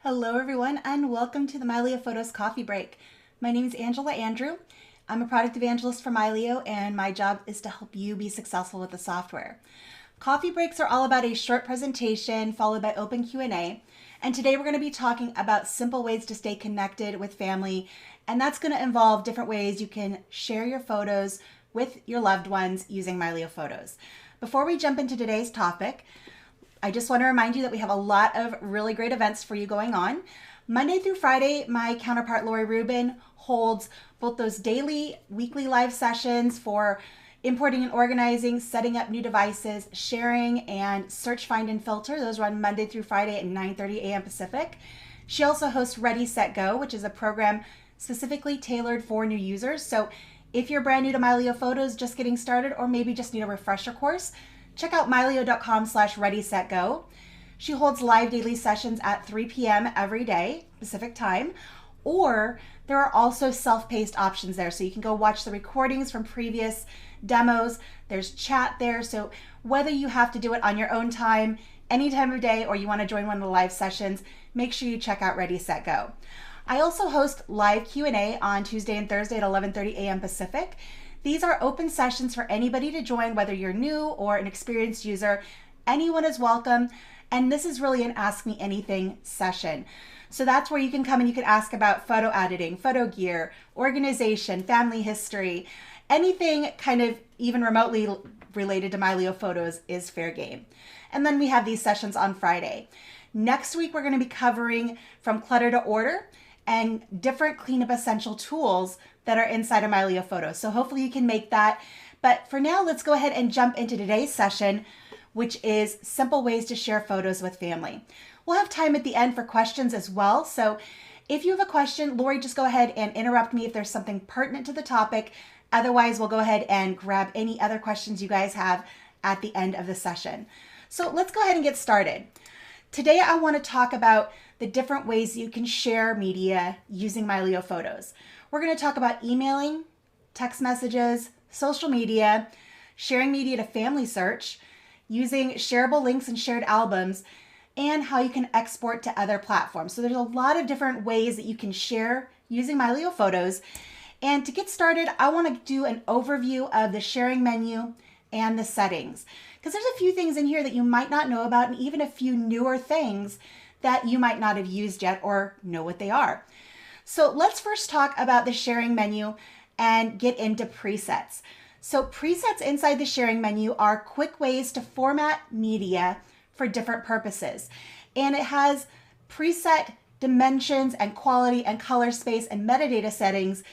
Hello everyone and welcome to the Mylio Photos coffee break. My name is Angela Andrew. I'm a product evangelist for Mylio and my job is to help you be successful with the software. Coffee breaks are all about a short presentation followed by open Q&A, and today we're going to be talking about simple ways to stay connected with family, and that's going to involve different ways you can share your photos with your loved ones using Mylio Photos. Before we jump into today's topic, I just want to remind you that we have a lot of really great events for you going on. Monday through Friday, my counterpart Lori Rubin holds both those daily, weekly live sessions for importing and organizing, setting up new devices, sharing, and search, find, and filter. Those run Monday through Friday at 9:30 a.m. Pacific. She also hosts Ready, Set, Go, which is a program specifically tailored for new users. So if you're brand new to Mylio Photos, just getting started, or maybe just need a refresher course, check out mylio.com/readysetgo. She holds live daily sessions at 3 p.m. every day, Pacific time, or there are also self-paced options there. So you can go watch the recordings from previous demos. There's chat there. So whether you have to do it on your own time, any time of day, or you want to join one of the live sessions, make sure you check out Ready, Set, Go. I also host live Q&A on Tuesday and Thursday at 11:30 a.m. Pacific. These are open sessions for anybody to join, whether you're new or an experienced user. Anyone is welcome. And this is really an Ask Me Anything session. So that's where you can come and you can ask about photo editing, photo gear, organization, family history, anything kind of even remotely related to Mylio Photos is fair game. And then we have these sessions on Friday. Next week, we're going to be covering from clutter to order and different cleanup essential tools that are inside of Mylio Photos. So hopefully you can make that. But for now, let's go ahead and jump into today's session, which is simple ways to share photos with family. We'll have time at the end for questions as well. So if you have a question, Lori, just go ahead and interrupt me if there's something pertinent to the topic. Otherwise, we'll go ahead and grab any other questions you guys have at the end of the session. So let's go ahead and get started. Today, I want to talk about the different ways you can share media using Mylio Photos. We're going to talk about emailing, text messages, social media, sharing media to FamilySearch, using shareable links and shared albums, and how you can export to other platforms. So there's a lot of different ways that you can share using Mylio Photos. And to get started, I want to do an overview of the sharing menu and the settings, because there's a few things in here that you might not know about, and even a few newer things that you might not have used yet or know what they are. So let's first talk about the sharing menu and get into presets. So presets inside the sharing menu are quick ways to format media for different purposes. And it has preset dimensions and quality and color space and metadata settings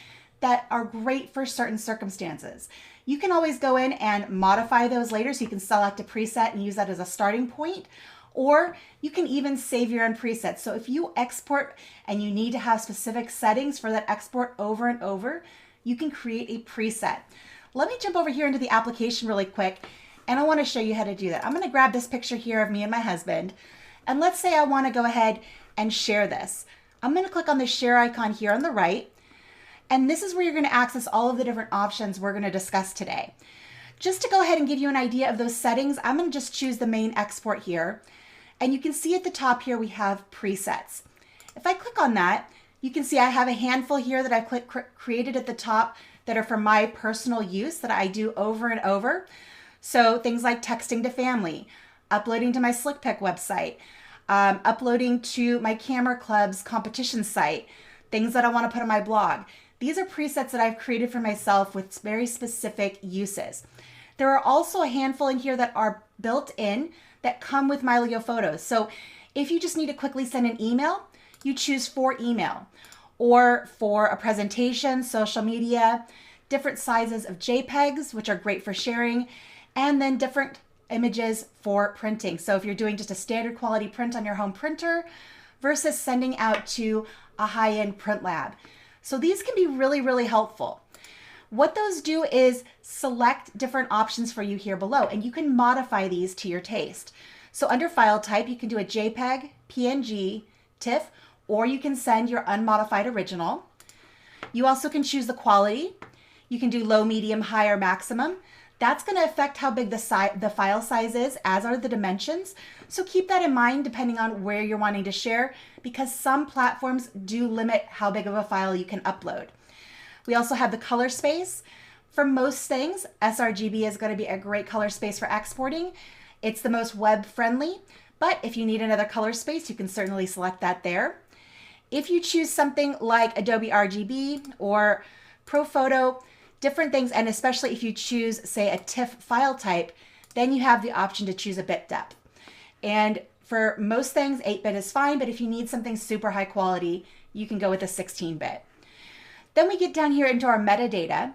that are great for certain circumstances. You can always go in and modify those later, so you can select a preset and use that as a starting point, or you can even save your own presets. So if you export and you need to have specific settings for that export over and over, you can create a preset. Let me jump over here into the application really quick, and I want to show you how to do that. I'm going to grab this picture here of me and my husband, and let's say I want to go ahead and share this. I'm going to click on the share icon here on the right, and this is where you're going to access all of the different options we're going to discuss today. Just to go ahead and give you an idea of those settings, I'm going to just choose the main export here. And you can see at the top here we have presets. If I click on that, you can see I have a handful here that I've created at the top that are for my personal use that I do over and over. So things like texting to family, uploading to my SlickPick website, uploading to my Camera Club's competition site, things that I want to put on my blog. These are presets that I've created for myself with very specific uses. There are also a handful in here that are built in that come with Mylio Photos. So if you just need to quickly send an email, you choose for email, or for a presentation, social media, different sizes of JPEGs, which are great for sharing, and then different images for printing. So if you're doing just a standard quality print on your home printer versus sending out to a high-end print lab. So these can be really, really helpful. What those do is select different options for you here below, and you can modify these to your taste. So under file type, you can do a JPEG, PNG, TIFF, or you can send your unmodified original. You also can choose the quality. You can do low, medium, high, or maximum. That's going to affect how big the file size is, as are the dimensions. So keep that in mind depending on where you're wanting to share, because some platforms do limit how big of a file you can upload. We also have the color space. For most things, sRGB is going to be a great color space for exporting. It's the most web friendly, but if you need another color space, you can certainly select that there. If you choose something like Adobe RGB or ProPhoto, different things, and especially if you choose, say, a TIFF file type, then you have the option to choose a bit depth. And for most things, 8-bit is fine, but if you need something super high quality, you can go with a 16-bit. Then we get down here into our metadata.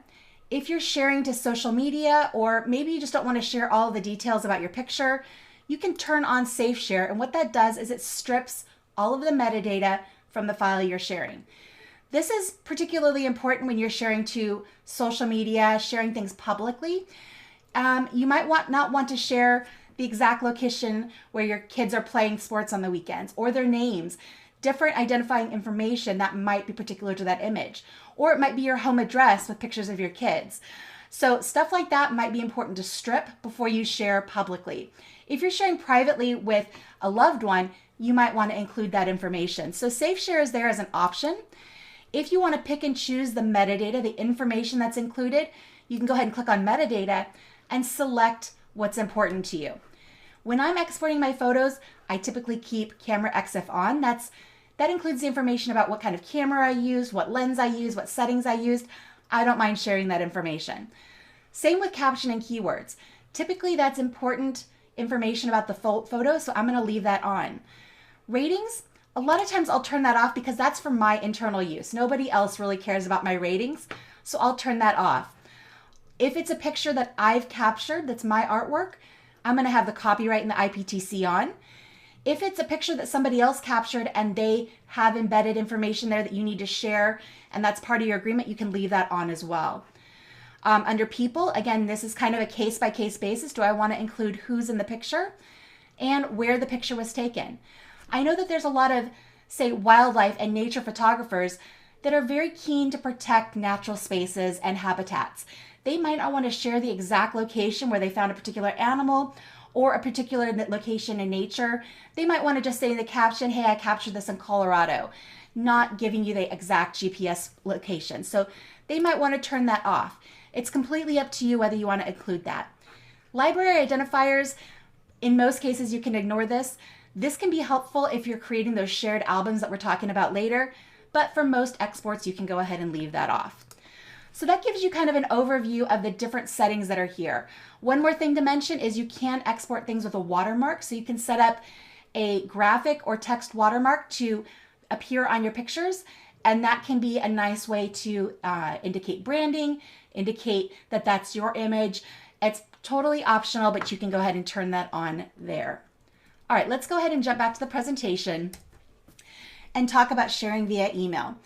If you're sharing to social media, or maybe you just don't want to share all the details about your picture, you can turn on Safe Share, and what that does is it strips all of the metadata from the file you're sharing. This is particularly important when you're sharing to social media, sharing things publicly. You might not want to share the exact location where your kids are playing sports on the weekends, or their names, different identifying information that might be particular to that image. Or it might be your home address with pictures of your kids. So stuff like that might be important to strip before you share publicly. If you're sharing privately with a loved one, you might want to include that information. So Safe Share is there as an option. If you want to pick and choose the metadata, the information that's included, you can go ahead and click on metadata and select what's important to you. When I'm exporting my photos, I typically keep camera EXIF on. That includes the information about what kind of camera I used, what lens I used, what settings I used. I don't mind sharing that information. Same with caption and keywords. Typically that's important information about the photo, so I'm going to leave that on. Ratings, a lot of times I'll turn that off because that's for my internal use. Nobody else really cares about my ratings, so I'll turn that off. If it's a picture that I've captured that's my artwork, I'm going to have the copyright and the IPTC on. If it's a picture that somebody else captured and they have embedded information there that you need to share, and that's part of your agreement, you can leave that on as well. Under people, again, this is kind of a case-by-case basis. Do I want to include who's in the picture and where the picture was taken? I know that there's a lot of, say, wildlife and nature photographers that are very keen to protect natural spaces and habitats. They might not want to share the exact location where they found a particular animal or a particular location in nature. They might want to just say in the caption, hey, I captured this in Colorado, not giving you the exact GPS location. So they might want to turn that off. It's completely up to you whether you want to include that. Library identifiers, in most cases you can ignore this. This can be helpful if you're creating those shared albums that we're talking about later, but for most exports you can go ahead and leave that off. So that gives you kind of an overview of the different settings that are here. One more thing to mention is you can export things with a watermark. So you can set up a graphic or text watermark to appear on your pictures. And that can be a nice way to indicate branding, indicate that that's your image. It's totally optional, but you can go ahead and turn that on there. All right, let's go ahead and jump back to the presentation and talk about sharing via email.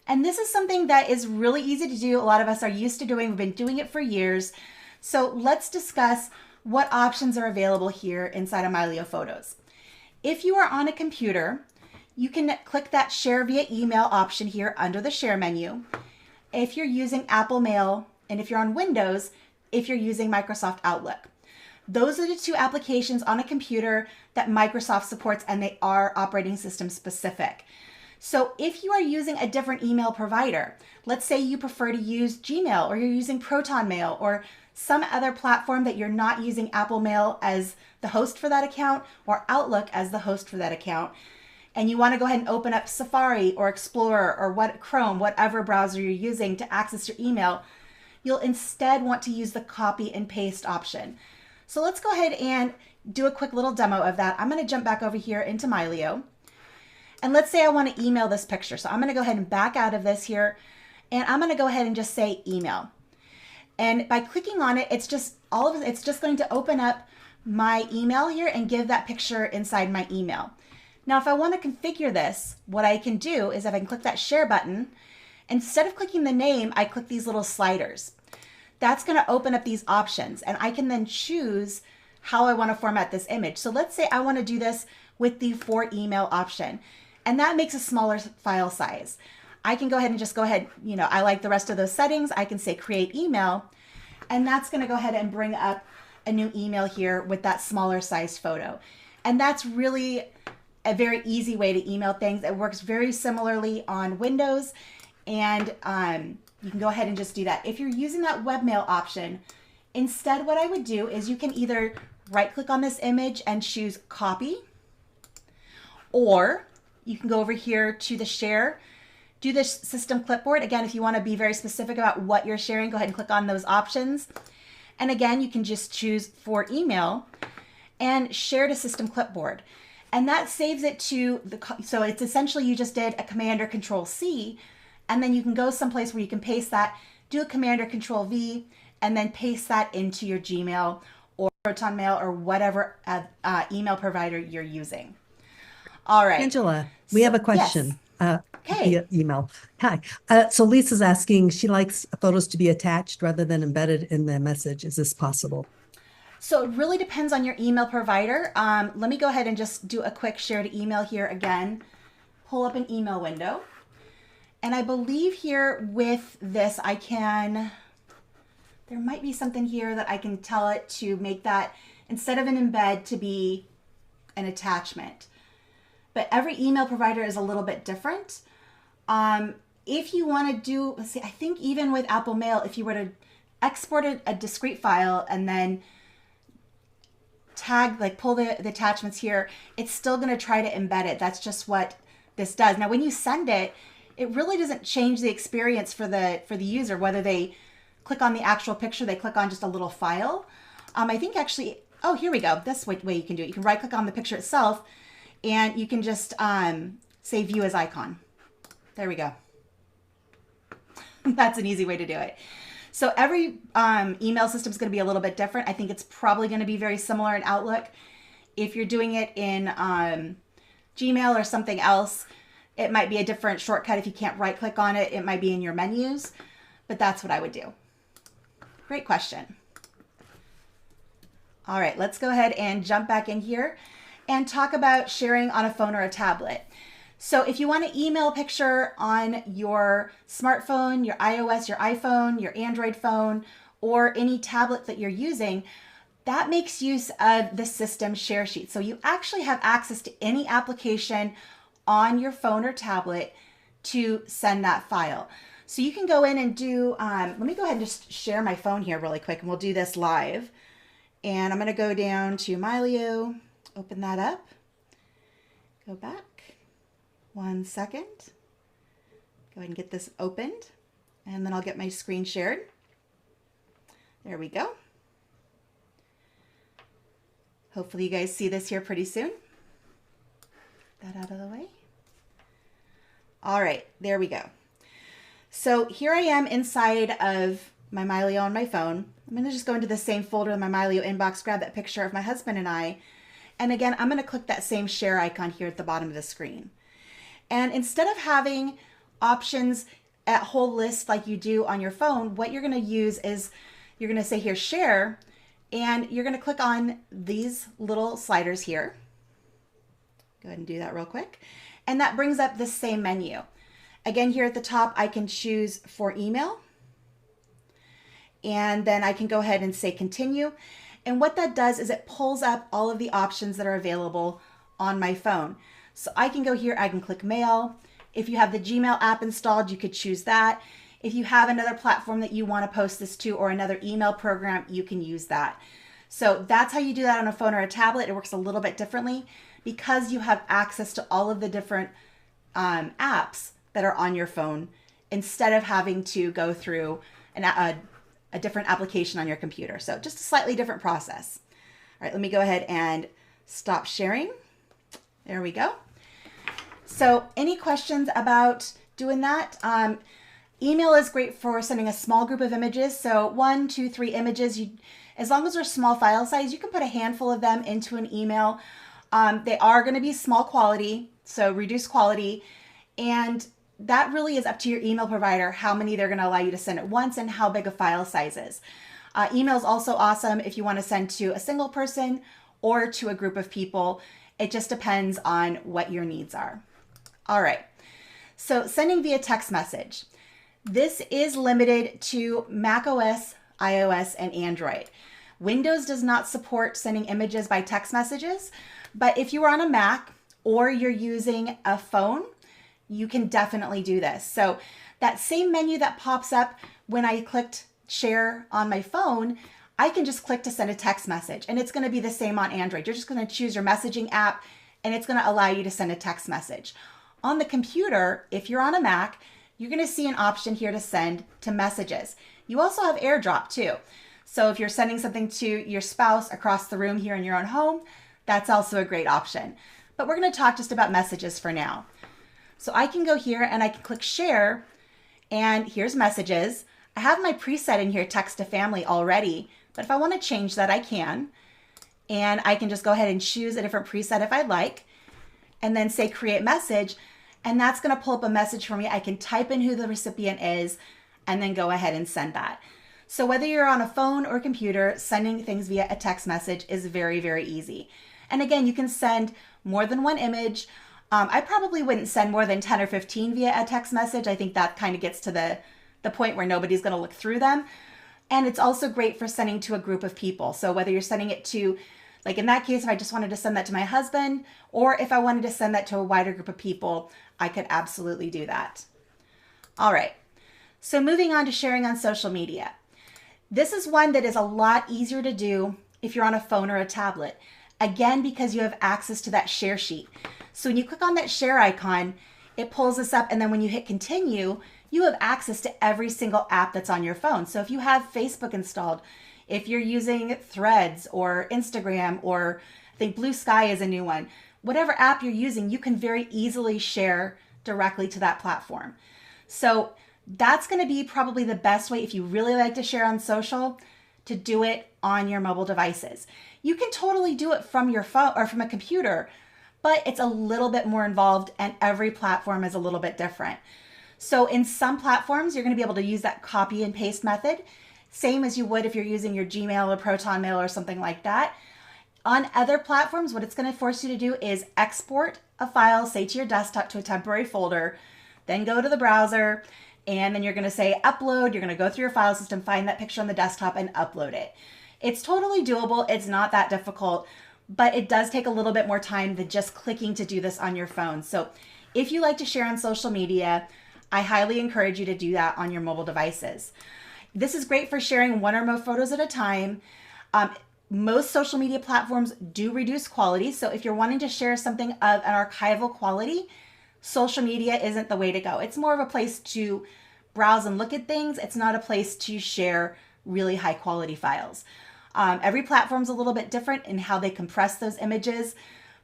And this is something that is really easy to do. A lot of us are used to doing. We've been doing it for years. So let's discuss what options are available here inside of Mylio Photos. If you are on a computer, you can click that Share via Email option here under the Share menu. If you're using Apple Mail, and if you're on Windows, if you're using Microsoft Outlook. Those are the two applications on a computer that Microsoft supports, and they are operating system specific. So if you are using a different email provider, let's say you prefer to use Gmail, or you're using Proton Mail, or some other platform that you're not using Apple Mail as the host for that account, or Outlook as the host for that account, and you want to go ahead and open up Safari or Explorer or Chrome, whatever browser you're using to access your email, you'll instead want to use the copy and paste option. So let's go ahead and do a quick little demo of that. I'm going to jump back over here into Mylio. And let's say I want to email this picture. So I'm going to go ahead and back out of this here, and I'm going to go ahead and just say email. And by clicking on it, it's just going to open up my email here and give that picture inside my email. Now, if I want to configure this, what I can do is if I can click that share button, instead of clicking the name, I click these little sliders. That's going to open up these options, and I can then choose how I want to format this image. So let's say I want to do this with the for email option, and that makes a smaller file size. I can go ahead and I like the rest of those settings. I can say create email, And that's going to go ahead and bring up a new email here with that smaller size photo. And that's really a very easy way to email things. It works very similarly on Windows, and you can go ahead and just do that. If you're using that webmail option, instead what I would do is you can either right click on this image and choose copy, or you can go over here to the share, do the system clipboard. Again, if you want to be very specific about what you're sharing, go ahead and click on those options. And again, you can just choose for email and share to system clipboard. And that saves it to so it's essentially you just did a Command or Control C, and then you can go someplace where you can paste that, do a Command or Control V, and then paste that into your Gmail or Proton Mail or whatever email provider you're using. All right. Angela, we have a question. Yes. Okay. Via email. Hi. So Lisa's asking, she likes photos to be attached rather than embedded in the message. Is this possible? So it really depends on your email provider. Let me go ahead and just do a quick share to email here again. Pull up an email window. And I believe here with this, there might be something here that I can tell it to make that, instead of an embed, to be an attachment. But every email provider is a little bit different. If you want to do, let's see, I think even with Apple Mail, if you were to export a discrete file and then tag, like pull the attachments here, it's still going to try to embed it. That's just what this does. Now, when you send it, it really doesn't change the experience for the user, whether they click on the actual picture, they click on just a little file. I think actually, oh, here we go. This way you can do it. You can right click on the picture itself, and you can just say view as icon. There we go. That's an easy way to do it. So every email system is going to be a little bit different. I think it's probably going to be very similar in Outlook. If you're doing it in Gmail or something else, it might be a different shortcut. If you can't right click on it, it might be in your menus, but that's what I would do. Great question. All right, let's go ahead and jump back in here and talk about sharing on a phone or a tablet. So if you want to email a picture on your smartphone, your iOS, your iPhone, your Android phone, or any tablet that you're using, that makes use of the system share sheet. So you actually have access to any application on your phone or tablet to send that file. So you can go in and do, let me go ahead and just share my phone here really quick, and we'll do this live. And I'm going to go down to Mylio, open that up, go back. 1 second. Go ahead and get this opened, and then I'll get my screen shared. There we go. Hopefully you guys see this here pretty soon. Get that out of the way. All right, there we go. So here I am inside of my Mylio on my phone. I'm gonna just go into the same folder in my Mylio inbox, grab that picture of my husband and I. And again, I'm gonna click that same share icon here at the bottom of the screen. And instead of having options at whole list like you do on your phone, what you're going to use is you're going to say here, share, and you're going to click on these little sliders here. Go ahead and do that real quick. And that brings up the same menu. Again, here at the top, I can choose for email. And then I can go ahead and say continue. And what that does is it pulls up all of the options that are available on my phone. So I can go here, I can click mail. If you have the Gmail app installed, you could choose that. If you have another platform that you want to post this to or another email program, you can use that. So that's how you do that on a phone or a tablet. It works a little bit differently because you have access to all of the different apps that are on your phone instead of having to go through a different application on your computer. So just a slightly different process. All right, let me go ahead and stop sharing. There we go. So any questions about doing that? Email is great for sending a small group of images. So 1, 2, 3 images. As long as they're small file size, you can put a handful of them into an email. They are going to be small quality, so reduced quality. And that really is up to your email provider, how many they're going to allow you to send at once and how big a file size is. Email is also awesome if you want to send to a single person or to a group of people. It just depends on what your needs are. All right, so sending via text message. This is limited to macOS iOS, and Android. Windows does not support sending images by text messages, but if you are on a Mac or you're using a phone, you can definitely do this. So that same menu that pops up when I clicked share on my phone, I can just click to send a text message, and it's going to be the same on Android. You're just going to choose your messaging app and it's going to allow you to send a text message. On the computer, if you're on a Mac, you're going to see an option here to send to messages. You also have AirDrop too. So if you're sending something to your spouse across the room here in your own home, that's also a great option. But we're going to talk just about messages for now. So I can go here and I can click share, and here's messages. I have my preset in here, text to family already, but if I want to change that, I can. And I can just go ahead and choose a different preset if I'd like, and then say create message, and that's going to pull up a message for me. I can type in who the recipient is and then go ahead and send that. So whether you're on a phone or computer, sending things via a text message is very, very easy. And again, you can send more than one image. I probably wouldn't send more than 10 or 15 via a text message. I think that kind of gets to the point where nobody's going to look through them. And it's also great for sending to a group of people. So whether you're sending it to, like in that case, if I just wanted to send that to my husband, or if I wanted to send that to a wider group of people, I could absolutely do that. All right. So moving on to sharing on social media. This is one that is a lot easier to do if you're on a phone or a tablet. Again, because you have access to that share sheet. So when you click on that share icon, it pulls this up, and then when you hit continue, you have access to every single app that's on your phone. So if you have Facebook installed, if you're using Threads or Instagram, or I think Blue Sky is a new one, whatever app you're using, you can very easily share directly to that platform. So that's going to be probably the best way if you really like to share on social, to do it on your mobile devices. You can totally do it from your phone or from a computer, but it's a little bit more involved, and every platform is a little bit different. So in some platforms, you're going to be able to use that copy and paste method, same as you would if you're using your Gmail or Proton Mail or something like that. On other platforms, what it's going to force you to do is export a file, say to your desktop, to a temporary folder, then go to the browser, and then you're going to say upload. You're going to go through your file system, find that picture on the desktop, and upload it. It's totally doable. It's not that difficult, but it does take a little bit more time than just clicking to do this on your phone. So if you like to share on social media, I highly encourage you to do that on your mobile devices. This is great for sharing one or more photos at a time. Most social media platforms do reduce quality. So if you're wanting to share something of an archival quality, social media isn't the way to go. It's more of a place to browse and look at things. It's not a place to share really high quality files. Every platform's a little bit different in how they compress those images.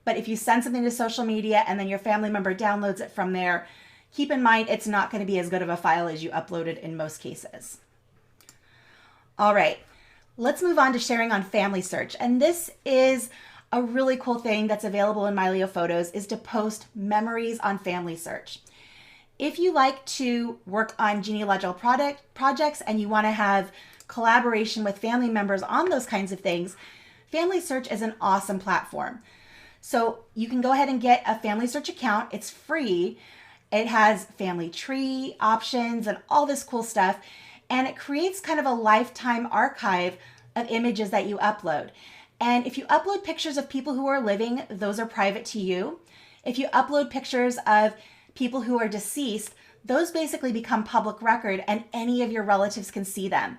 But if you send something to social media and then your family member downloads it from there, keep in mind it's not going to be as good of a file as you uploaded in most cases. All right, let's move on to sharing on FamilySearch. And this is a really cool thing that's available in Mylio Photos, is to post memories on FamilySearch. If you like to work on genealogical projects and you want to have collaboration with family members on those kinds of things, FamilySearch is an awesome platform. So you can go ahead and get a FamilySearch account. It's free. It has family tree options and all this cool stuff. And it creates kind of a lifetime archive of images that you upload. And if you upload pictures of people who are living, those are private to you. If you upload pictures of people who are deceased, those basically become public record, and any of your relatives can see them.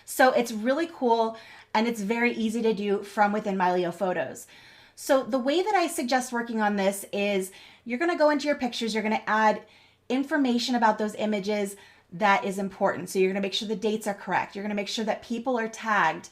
So it's really cool, and it's very easy to do from within Mylio Photos. So the way that I suggest working on this is you're going to go into your pictures, you're going to add information about those images that is important. So you're going to make sure the dates are correct. You're going to make sure that people are tagged,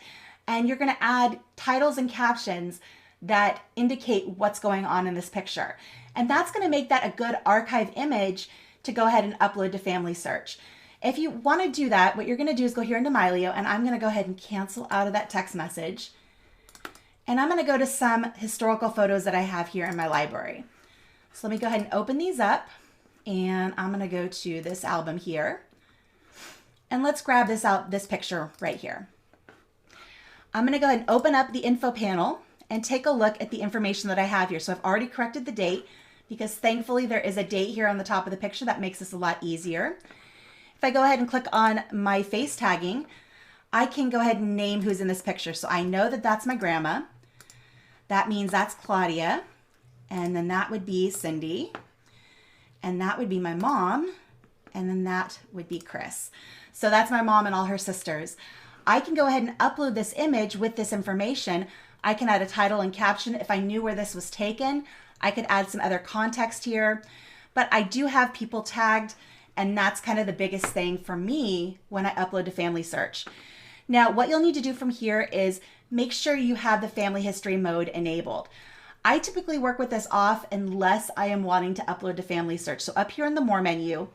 and you're going to add titles and captions that indicate what's going on in this picture. And that's going to make that a good archive image to go ahead and upload to FamilySearch. If you want to do that, what you're going to do is go here into Mylio, and I'm going to go ahead and cancel out of that text message. And I'm going to go to some historical photos that I have here in my library. So let me go ahead and open these up, and I'm going to go to this album here. And let's grab this picture right here. I'm going to go ahead and open up the info panel and take a look at the information that I have here. So I've already corrected the date, because thankfully there is a date here on the top of the picture that makes this a lot easier. If I go ahead and click on my face tagging, I can go ahead and name who's in this picture. So I know that that's my grandma. That means that's Claudia. And then that would be Cindy. And that would be my mom. And then that would be Chris. So that's my mom and all her sisters. I can go ahead and upload this image with this information. I can add a title and caption. If I knew where this was taken, I could add some other context here. But I do have people tagged, and that's kind of the biggest thing for me when I upload to FamilySearch. Now, what you'll need to do from here is make sure you have the family history mode enabled. I typically work with this off unless I am wanting to upload to FamilySearch. So up here in the More menu,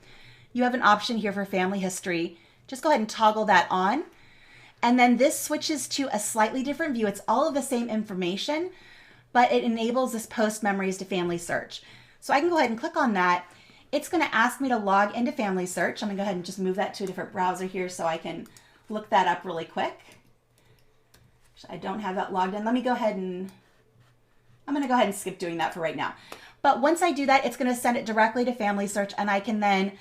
you have an option here for family history. Just go ahead and toggle that on. And then this switches to a slightly different view. It's all of the same information, but it enables this post memories to FamilySearch. So I can go ahead and click on that. It's going to ask me to log into FamilySearch. I'm going to go ahead and just move that to a different browser here so I can look that up really quick. I don't have that logged in. Let me go ahead and, I'm going to go ahead and skip doing that for right now. But once I do that, it's going to send it directly to FamilySearch, and I can then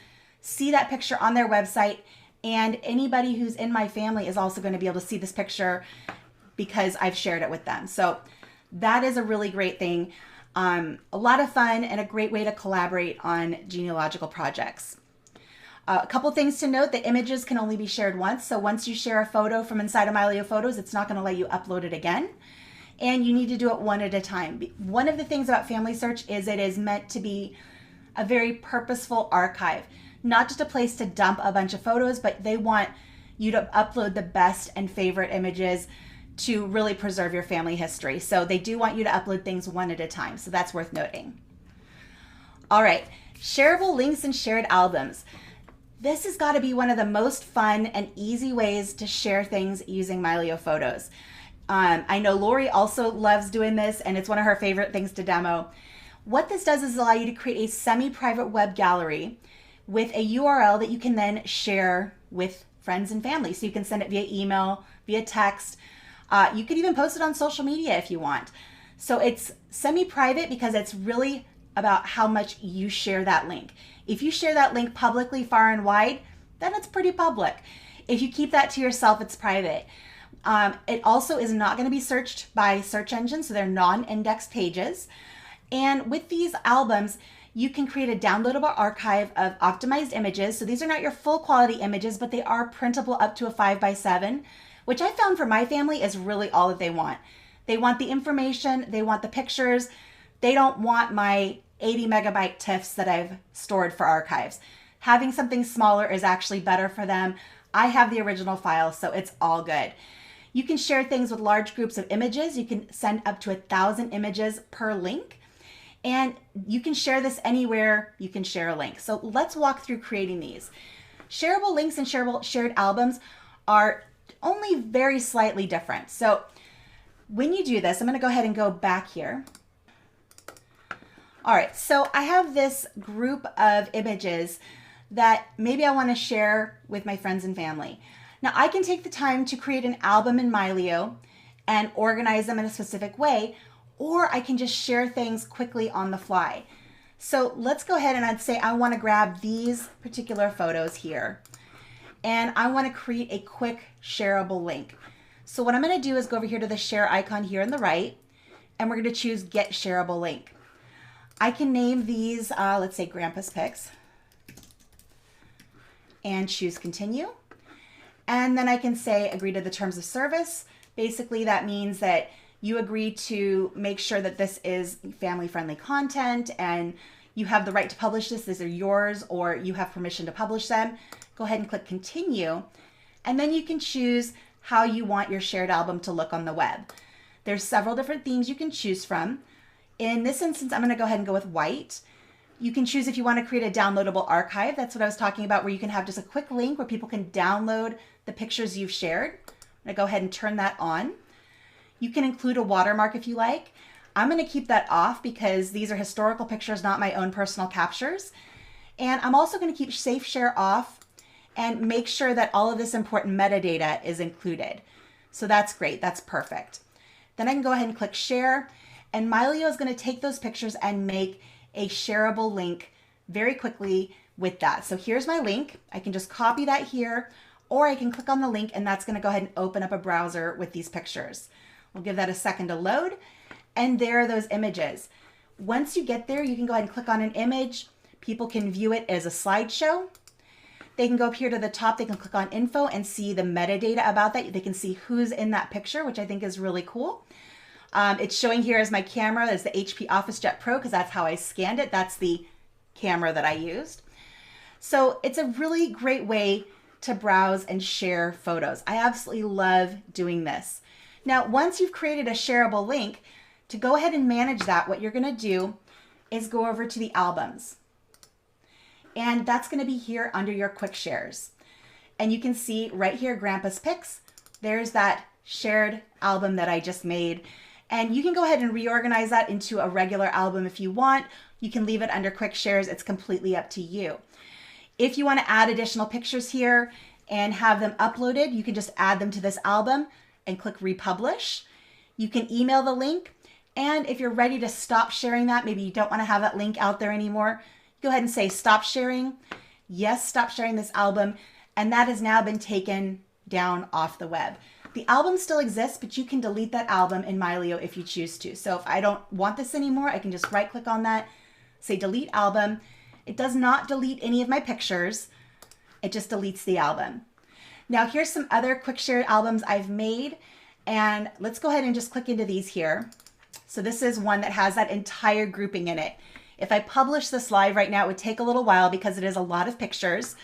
see that picture on their website. And anybody who's in my family is also going to be able to see this picture because I've shared it with them. So that is a really great thing. A lot of fun and a great way to collaborate on genealogical projects. A couple things to note: the images can only be shared once. So once you share a photo from inside of Mylio Photos, it's not going to let you upload it again. And you need to do it one at a time. One of the things about FamilySearch is it is meant to be a very purposeful archive. Not just a place to dump a bunch of photos, but they want you to upload the best and favorite images to really preserve your family history. So they do want you to upload things one at a time. So that's worth noting. All right, shareable links and shared albums. This has got to be one of the most fun and easy ways to share things using Mylio Photos. I know Lori also loves doing this, and it's one of her favorite things to demo. What this does is allow you to create a semi-private web gallery with a URL that you can then share with friends and family. So you can send it via email, via text. You could even post it on social media if you want. So it's semi-private because it's really about how much you share that link. If you share that link publicly far and wide, then it's pretty public. If you keep that to yourself, it's private. It also is not going to be searched by search engines, so they're non-indexed pages. And with these albums, you can create a downloadable archive of optimized images. So these are not your full quality images, but they are printable up to a 5x7, which I found for my family is really all that they want. They want the information, they want the pictures. They don't want my 80 megabyte TIFFs that I've stored for archives. Having something smaller is actually better for them. I have the original file, so it's all good. You can share things with large groups of images. You can send up to 1,000 images per link. And you can share this anywhere you can share a link. So let's walk through creating these. Shareable links and shared albums are only very slightly different. So when you do this, I'm going to go ahead and go back here. All right, so I have this group of images that maybe I want to share with my friends and family. Now I can take the time to create an album in Mylio and organize them in a specific way, or I can just share things quickly on the fly. So let's go ahead and I'd say I want to grab these particular photos here and I want to create a quick shareable link. So what I'm going to do is go over here to the share icon here on the right, and we're going to choose Get Shareable Link. I can name these, let's say Grandpa's Pics, and choose Continue. And then I can say agree to the terms of service. Basically that means that you agree to make sure that this is family-friendly content and you have the right to publish this. These are yours, or you have permission to publish them. Go ahead and click Continue. And then you can choose how you want your shared album to look on the web. There's several different themes you can choose from. In this instance, I'm going to go ahead and go with white. You can choose if you want to create a downloadable archive. That's what I was talking about, where you can have just a quick link where people can download the pictures you've shared. I'm going to go ahead and turn that on. You can include a watermark if you like. I'm going to keep that off because these are historical pictures, not my own personal captures. And I'm also going to keep Safe Share off and make sure that all of this important metadata is included. So that's great. That's perfect. Then I can go ahead and click Share, and Mylio is going to take those pictures and make a shareable link very quickly with that. So here's my link. I can just copy that here, or I can click on the link and that's going to go ahead and open up a browser with these pictures. We'll give that a second to load, and there are those images. Once you get there, you can go ahead and click on an image. People can view it as a slideshow. They can go up here to the top, they can click on info and see the metadata about that. They can see who's in that picture, which I think is really cool. It's showing here as my camera is the HP OfficeJet Pro because that's how I scanned it. That's the camera that I used. So it's a really great way to browse and share photos. I absolutely love doing this. Now, once you've created a shareable link, to go ahead and manage that, what you're gonna do is go over to the albums. And that's gonna be here under your quick shares. And you can see right here, Grandpa's Pics, there's that shared album that I just made. And you can go ahead and reorganize that into a regular album if you want. You can leave it under quick shares, it's completely up to you. If you wanna add additional pictures here and have them uploaded, you can just add them to this album and click republish. You can email the link. And if you're ready to stop sharing that, maybe you don't wanna have that link out there anymore, go ahead and say stop sharing. Yes, stop sharing this album. And that has now been taken down off the web. The album still exists, but you can delete that album in Mylio if you choose to. So if I don't want this anymore, I can just right click on that, say delete album. It does not delete any of my pictures. It just deletes the album. Now here's some other quick share albums I've made. And let's go ahead and just click into these here. So this is one that has that entire grouping in it. If I publish this live right now, it would take a little while because it is a lot of pictures.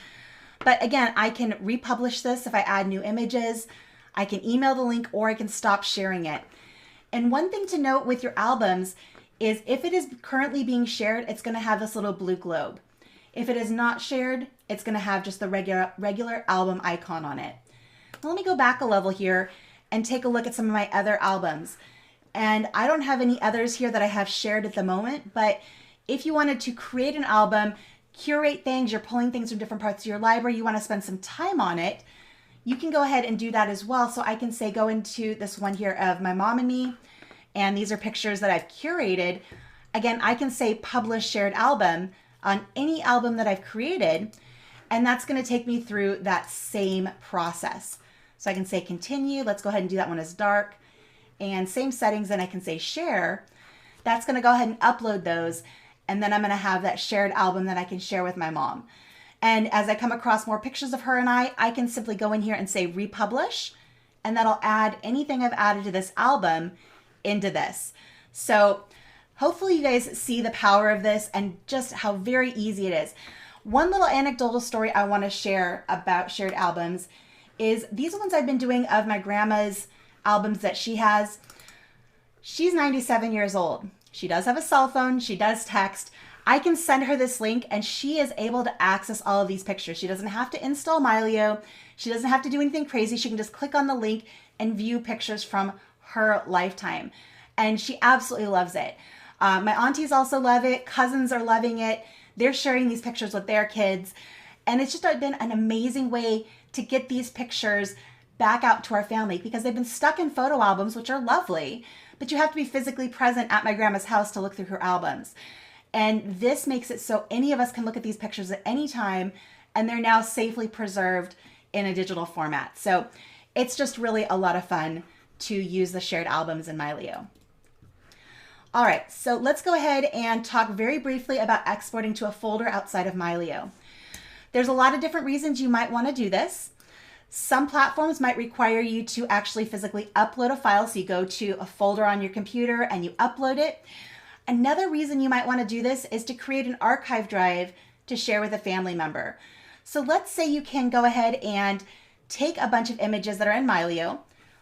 But again, I can republish this if I add new images. I can email the link or I can stop sharing it. And one thing to note with your albums is if it is currently being shared, it's going to have this little blue globe. If it is not shared, it's going to have just the regular album icon on it. Now, let me go back a level here and take a look at some of my other albums. And I don't have any others here that I have shared at the moment, but if you wanted to create an album, curate things, you're pulling things from different parts of your library, you want to spend some time on it, you can go ahead and do that as well. So I can say go into this one here of my mom and me, and these are pictures that I've curated. Again, I can say publish shared album on any album that I've created, and that's going to take me through that same process. So I can say continue, let's go ahead and do that one as dark, and same settings, and I can say share. That's going to go ahead and upload those, and then I'm going to have that shared album that I can share with my mom. And as I come across more pictures of her and I can simply go in here and say republish, and that'll add anything I've added to this album into this. So hopefully you guys see the power of this and just how very easy it is. One little anecdotal story I want to share about shared albums is these ones I've been doing of my grandma's albums that she has. She's 97 years old. She does have a cell phone. She does text. I can send her this link and she is able to access all of these pictures. She doesn't have to install Mylio. She doesn't have to do anything crazy. She can just click on the link and view pictures from her lifetime. And she absolutely loves it. My aunties also love it. Cousins are loving it. They're sharing these pictures with their kids. And it's just been an amazing way to get these pictures back out to our family because they've been stuck in photo albums, which are lovely, but you have to be physically present at my grandma's house to look through her albums. And this makes it so any of us can look at these pictures at any time, and they're now safely preserved in a digital format. So it's just really a lot of fun to use the shared albums in Mylio. All right, so let's go ahead and talk very briefly about exporting to a folder outside of Mylio. There's a lot of different reasons you might want to do this. Some platforms might require you to actually physically upload a file. So you go to a folder on your computer and you upload it. Another reason you might want to do this is to create an archive drive to share with a family member. So let's say you can go ahead and take a bunch of images that are in Mylio.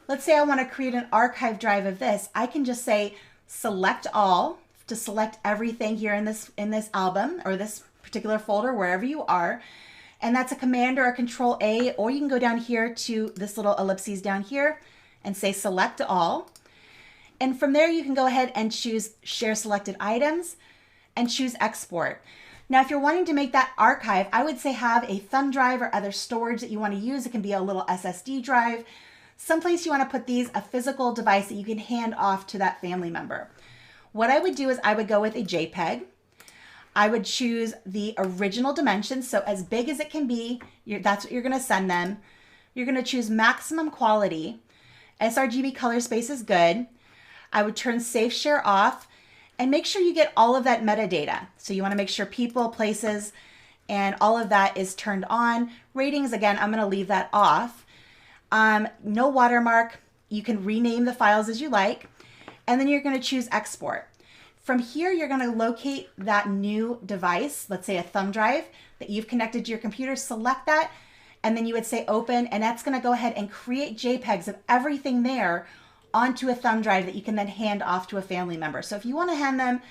Let's say I want to create an archive drive of this. I can just say select all to select everything here in this album or this particular folder, wherever you are. And that's a command or a control A, or you can go down here to this little ellipses down here and say select all. And from there, you can go ahead and choose share selected items and choose export. Now, if you're wanting to make that archive, I would say have a thumb drive or other storage that you want to use. It can be a little SSD drive, someplace you want to put these, a physical device that you can hand off to that family member. What I would do is I would go with a JPEG. I would choose the original dimensions, so as big as it can be, that's what you're going to send them. You're going to choose maximum quality. sRGB color space is good. I would turn safe share off and make sure you get all of that metadata. So you want to make sure people, places, and all of that is turned on. Ratings, again, I'm going to leave that off. No watermark. You can rename the files as you like. And then you're going to choose export. From here, you're going to locate that new device, let's say a thumb drive that you've connected to your computer, select that, and then you would say open, and that's going to go ahead and create JPEGs of everything there onto a thumb drive that you can then hand off to a family member. So if you want to hand them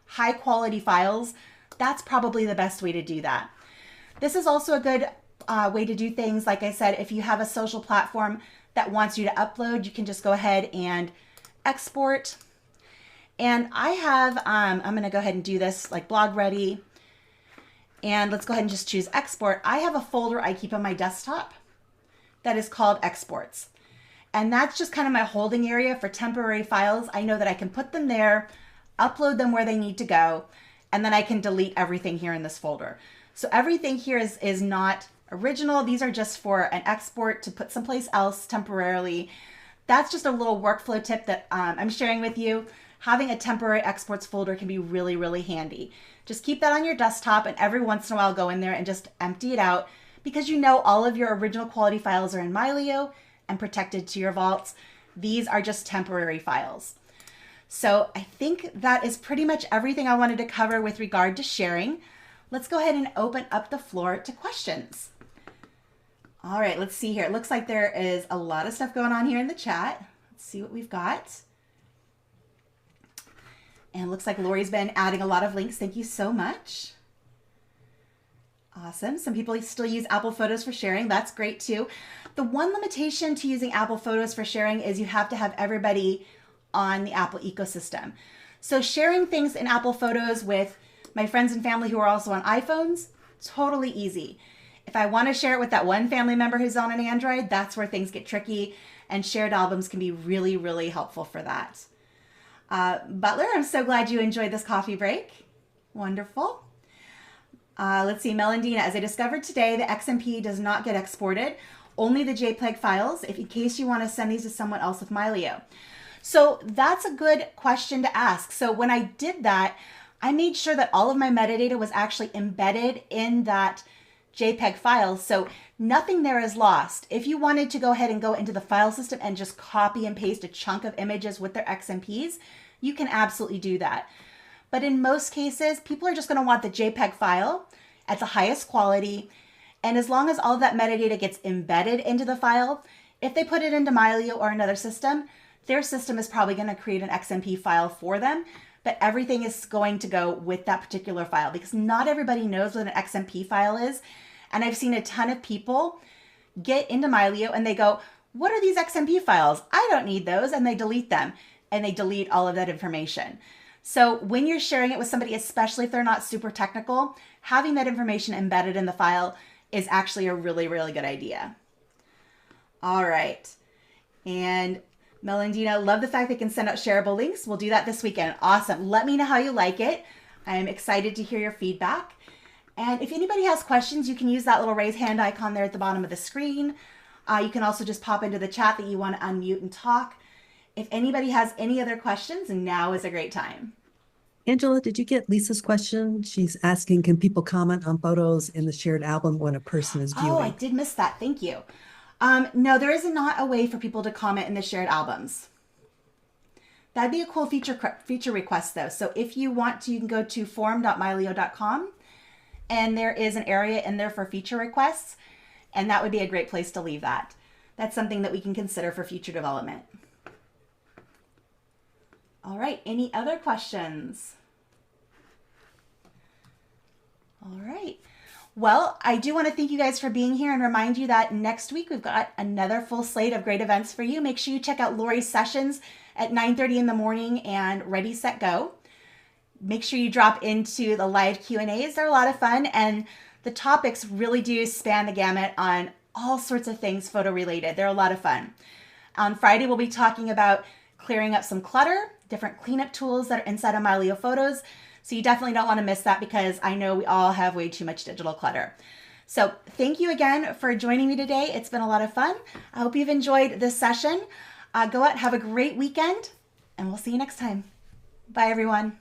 high quality files, that's probably the best way to do that. This is also a good way to do things. Like I said, if you have a social platform that wants you to upload, you can just go ahead and export. And I have, I'm going to go ahead and do this like blog ready. And let's go ahead and just choose export. I have a folder I keep on my desktop that is called exports. And that's just kind of my holding area for temporary files. I know that I can put them there, upload them where they need to go, and then I can delete everything here in this folder. So everything here is not original. These are just for an export to put someplace else temporarily. That's just a little workflow tip that I'm sharing with you. Having a temporary exports folder can be really, really handy. Just keep that on your desktop and every once in a while go in there and just empty it out because you know all of your original quality files are in Mylio and protected to your vaults. These are just temporary files. So I think that is pretty much everything I wanted to cover with regard to sharing. Let's go ahead and open up the floor to questions. All right, let's see here. It looks like there is a lot of stuff going on here in the chat. Let's see what we've got. And it looks like Lori's been adding a lot of links. Thank you so much. Awesome. Some people still use Apple Photos for sharing. That's great too. The one limitation to using Apple Photos for sharing is you have to have everybody on the Apple ecosystem. So sharing things in Apple Photos with my friends and family who are also on iPhones, totally easy. If I want to share it with that one family member who's on an Android, that's where things get tricky, and shared albums can be really, really helpful for that. Butler, I'm so glad you enjoyed this coffee break. Wonderful. Let's see, Melandina, as I discovered today, the XMP does not get exported, only the JPEG files, if in case you want to send these to someone else with Mylio. So that's a good question to ask. So when I did that, I made sure that all of my metadata was actually embedded in that JPEG file. So nothing there is lost. If you wanted to go ahead and go into the file system and just copy and paste a chunk of images with their XMPs, you can absolutely do that. But in most cases, people are just going to want the JPEG file at the highest quality. And as long as all of that metadata gets embedded into the file, if they put it into Mylio or another system, their system is probably going to create an XMP file for them. But everything is going to go with that particular file because not everybody knows what an XMP file is. And I've seen a ton of people get into Mylio and they go, what are these XMP files? I don't need those. And they delete them and they delete all of that information. So when you're sharing it with somebody, especially if they're not super technical, having that information embedded in the file is actually a really, really good idea. All right. And Melandina, love the fact they can send out shareable links. We'll do that this weekend. Awesome. Let me know how you like it. I am excited to hear your feedback. And if anybody has questions, you can use that little raise hand icon there at the bottom of the screen. You can also just pop into the chat that you want to unmute and talk. If anybody has any other questions, now is a great time. Angela, did you get Lisa's question? She's asking, can people comment on photos in the shared album when a person is viewing? Oh, I did miss that. Thank you. No, there is not a way for people to comment in the shared albums. That'd be a cool feature request though. So if you want to, you can go to forum.mylio.com and there is an area in there for feature requests. And that would be a great place to leave that. That's something that we can consider for future development. All right, any other questions? All right. Well, I do want to thank you guys for being here and remind you that next week we've got another full slate of great events for you. Make sure you check out Lori's sessions at 9:30 in the morning and Ready, Set, Go. Make sure you drop into the live Q&As. They're a lot of fun and the topics really do span the gamut on all sorts of things photo related. They're a lot of fun. On Friday, we'll be talking about clearing up some clutter, different cleanup tools that are inside of Mylio Photos. So you definitely don't want to miss that because I know we all have way too much digital clutter. So thank you again for joining me today. It's been a lot of fun. I hope you've enjoyed this session. Go out, have a great weekend, and we'll see you next time. Bye, everyone.